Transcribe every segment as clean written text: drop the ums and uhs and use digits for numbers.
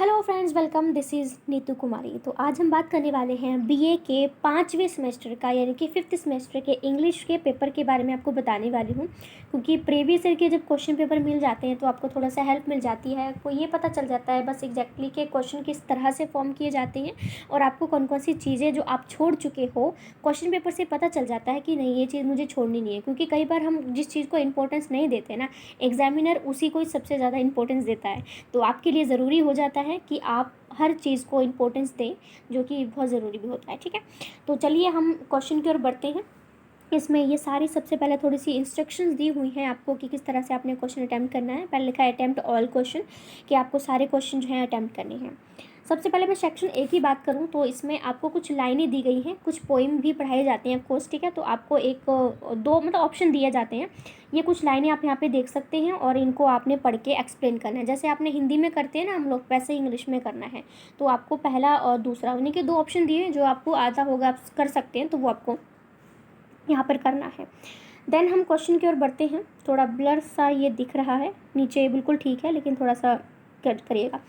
Hello friends, welcome. This is Neetu Kumari. तो आज हम बात करने वाले हैं बीए के 5वें सेमेस्टर का, यानी कि 5th सेमेस्टर के इंग्लिश के पेपर के बारे में आपको बताने वाली हूँ। क्योंकि प्रीवियस ईयर के जब क्वेश्चन पेपर मिल जाते हैं तो आपको थोड़ा सा हेल्प मिल जाती है, आपको ये पता चल जाता है बस एग्जैक्टली के क्वेश्चन किस तरह से फॉर्म किए जाते हैं और आपको कौन कौन सी चीज़ें जो आप छोड़ चुके हो क्वेश्चन पेपर से पता चल जाता है कि नहीं, ये चीज़ मुझे छोड़नी नहीं है। क्योंकि कई बार हम जिस चीज़ को इंपॉर्टेंस नहीं देते ना, एग्जामिनर उसी को सबसे ज़्यादा इंपॉर्टेंस देता है। तो आपके लिए ज़रूरी हो जाता है कि आप हर चीज़ को इम्पोर्टेंस दें, जो कि बहुत ज़रूरी भी होता है। ठीक है, तो चलिए हम क्वेश्चन की ओर बढ़ते हैं। इसमें ये सारी सबसे पहले थोड़ी सी इंस्ट्रक्शंस दी हुई हैं आपको कि किस तरह से आपने क्वेश्चन अटैम्प्ट करना है। पहले लिखा है अटैम्प्ट ऑल क्वेश्चन, कि आपको सारे क्वेश्चन जो हैं अटैम्प्ट करने हैं। सबसे पहले मैं सेक्शन ए की बात करूं तो इसमें आपको कुछ लाइनें दी गई हैं, कुछ पोइम भी पढ़ाए जाते हैं ऑफकोर्स। ठीक है, तो आपको दो ऑप्शन दिए जाते हैं। ये कुछ लाइनें आप यहाँ पे देख सकते हैं और इनको आपने पढ़ के एक्सप्लेन करना है। जैसे आपने हिंदी में करते हैं ना हम लोग, वैसे इंग्लिश में करना है। तो आपको पहला और दूसरा, उन्हीं के दो ऑप्शन दिए हैं, जो आपको आता होगा आप कर सकते हैं, तो वो आपको यहाँ पर करना है। देन हम क्वेश्चन की ओर बढ़ते हैं। थोड़ा ब्लर सा ये दिख रहा है, नीचे बिल्कुल ठीक है लेकिन थोड़ा सा कट करिएगा।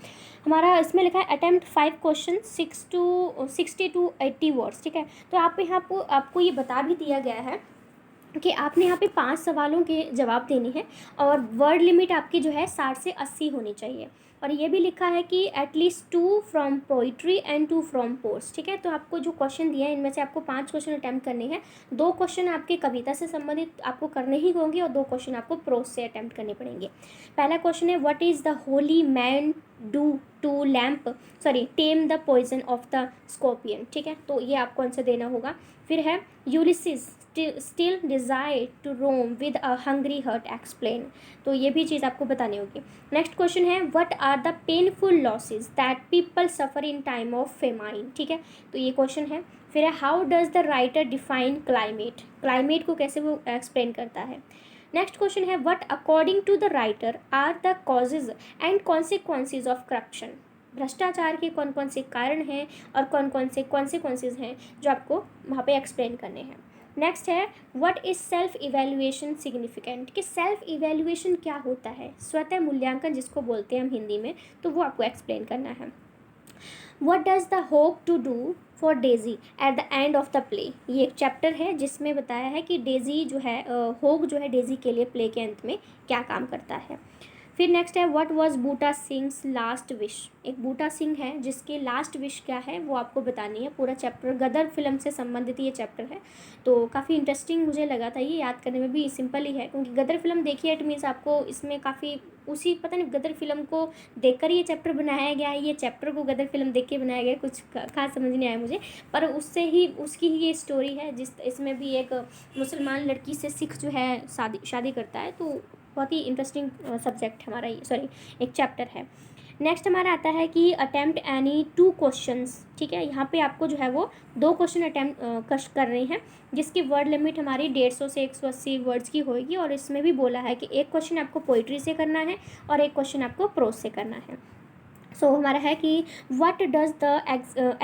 हमारा इसमें लिखा है अटेम्प्ट 5 क्वेश्चन 60 to 80 वर्ड्स। ठीक है, तो आप यहाँ पर आपको ये बता भी दिया गया है कि आपने यहाँ पे 5 सवालों के जवाब देने हैं और वर्ड लिमिट आपकी जो है 60 से 80 होनी चाहिए। और ये भी लिखा है कि at least 2 from poetry and 2 from pores. ठीक है, तो आपको जो क्वेश्चन दिए हैं इनमें से आपको 5 क्वेश्चन अटैम्प्ट करने हैं। 2 क्वेश्चन आपके कविता से संबंधित आपको करने ही होंगे और 2 क्वेश्चन आपको प्रोज से अटैम्प्ट करने पड़ेंगे। पहला क्वेश्चन है, what is the holy man do to lamp tame the poison of the scorpion. ठीक है, तो ये आपको आंसर देना होगा। फिर है Ulysses still desire to roam with a hungry heart explain। तो ये भी चीज़ आपको बतानी होगी। नेक्स्ट क्वेश्चन है, what are the painful losses that people suffer in time of famine। ठीक है, तो ये क्वेश्चन है। फिर है, how does the writer define climate। Climate को कैसे वो एक्सप्लेन करता है। नेक्स्ट क्वेश्चन है, what according to the writer are the causes and consequences of corruption। भ्रष्टाचार के कौन कौन से कारण हैं और कौन कौन से कॉन्सिक्वेंसेज हैं जो आपको वहाँ पे एक्सप्लेन करने हैं। नेक्स्ट है, what is self evaluation significant, कि सेल्फ इवेल्युएशन क्या होता है, स्वतः मूल्यांकन जिसको बोलते हैं हम हिंदी में, तो वो आपको एक्सप्लेन करना है। What does the hope to do for Daisy at the end of the play. ये एक चैप्टर है जिसमें बताया है कि डेजी जो है, होप जो है डेजी के लिए प्ले के अंत में क्या काम करता है। फिर नेक्स्ट है, what was Buta Singh's last wish. एक बूटा सिंह है जिसकी लास्ट विश क्या है वो आपको बतानी है। पूरा चैप्टर गदर फिल्म से संबंधित ये चैप्टर है, तो काफ़ी इंटरेस्टिंग मुझे लगा था। ये याद करने में भी सिंपल ही है, क्योंकि गदर फिल्म देखी है, इट मीन्स आपको इसमें काफ़ी उसी पता नहीं गदर फिल्म को देखकर ये चैप्टर बनाया गया है, ये चैप्टर को गदर फिल्म देख के बनाया गया है, कुछ खास समझ नहीं आया मुझे। पर उससे ही उसकी ही ये स्टोरी है, जिस इसमें भी एक मुसलमान लड़की से सिख जो है शादी करता है। तो बहुत ही इंटरेस्टिंग सब्जेक्ट हमारा ये, सॉरी एक चैप्टर है। नेक्स्ट हमारा आता है कि अटैम्प्ट एनी 2 क्वेश्चंस। ठीक है, यहाँ पे आपको जो है वो 2 क्वेश्चन अटैम्प्ट कर रहे हैं, जिसकी वर्ड लिमिट हमारी 150 से 180 वर्ड्स की होगी। और इसमें भी बोला है कि एक क्वेश्चन आपको पोइट्री से करना है और एक क्वेश्चन आपको प्रोज से करना है। सो हमारा है कि what does the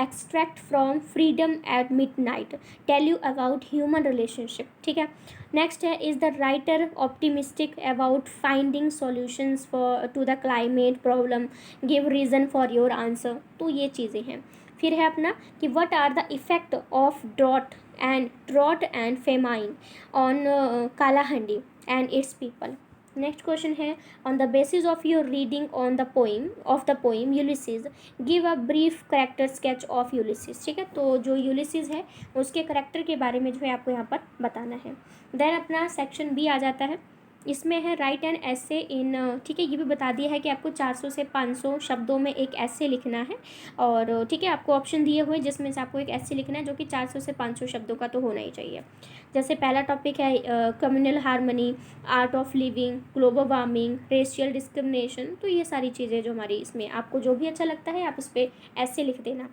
extract from freedom at midnight tell you about human relationship. ठीक है, नेक्स्ट है, is the writer optimistic about finding solutions for to the climate problem, give reason for your answer. तो ये चीज़ें हैं। फिर है अपना कि what are the effect of drought and famine on Kalahandi and its people. Next question है, on the basis of your reading on the poem Ulysses give a brief character sketch of Ulysses. ठीक है, तो जो Ulysses है उसके character के बारे में जो है आपको यहाँ पर बताना है। देन अपना सेक्शन बी आ जाता है। इसमें है राइट एन ऐसे इन, ठीक है, ये भी बता दिया है कि आपको 400 से 500 शब्दों में एक ऐसे लिखना है। और ठीक है, आपको ऑप्शन दिए हुए जिसमें से आपको एक ऐसे लिखना है जो कि 400 से 500 शब्दों का तो होना ही चाहिए। जैसे पहला टॉपिक है communal harmony, art of living, global warming, racial discrimination. तो ये सारी चीज़ें जो हमारी इसमें आपको जो भी अच्छा लगता है आप उस पर ऐसे लिख देना।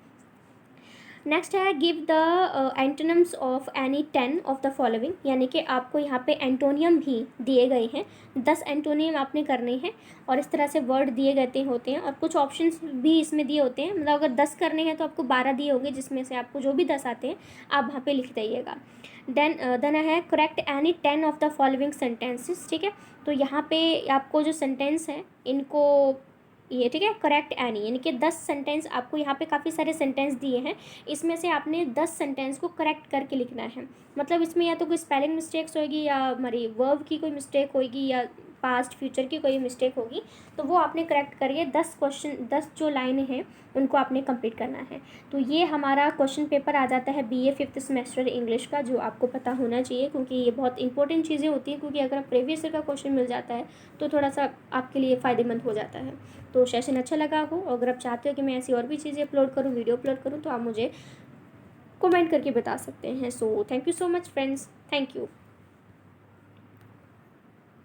नेक्स्ट है, give the antonyms of any 10 of the following, यानी कि आपको यहाँ पे एंटोनियम भी दिए गए हैं। 10 एंटोनियम आपने करने हैं और इस तरह से वर्ड दिए गए होते हैं और कुछ ऑप्शंस भी इसमें दिए होते हैं। मतलब अगर 10 करने हैं तो आपको 12 दिए होंगे, जिसमें से आपको जो भी 10 आते हैं आप वहाँ पे लिख दीजिएगा। देन है, correct any 10 of the following sentences. ठीक है, तो यहाँ पे आपको जो सेंटेंस है इनको ये, ठीक है, करेक्ट एनी, यानी कि 10 सेंटेंस आपको यहाँ पे काफ़ी सारे सेंटेंस दिए हैं, इसमें से आपने 10 सेंटेंस को करेक्ट करके लिखना है। मतलब इसमें या तो कोई स्पेलिंग मिस्टेक्स होगी या हमारी वर्ब की कोई मिस्टेक होगी या पास्ट फ्यूचर की कोई मिस्टेक होगी, तो वो आपने करेक्ट करके 10 जो लाइन हैं उनको आपने कंप्लीट करना है। तो ये हमारा क्वेश्चन पेपर आ जाता है BA 5th सेमेस्टर इंग्लिश का, जो आपको पता होना चाहिए क्योंकि ये बहुत इंपॉर्टेंट चीज़ें होती हैं, क्योंकि अगर प्रीवियस ईयर का क्वेश्चन मिल जाता है तो थोड़ा सा आपके लिए फ़ायदेमंद हो जाता है। तो सेशन अच्छा लगा हो, अगर आप चाहते हो कि मैं ऐसी और भी चीज़ें अपलोड करूँ, वीडियो अपलोड करूँ, तो आप मुझे कमेंट करके बता सकते हैं। So thank you so much friends, thank you.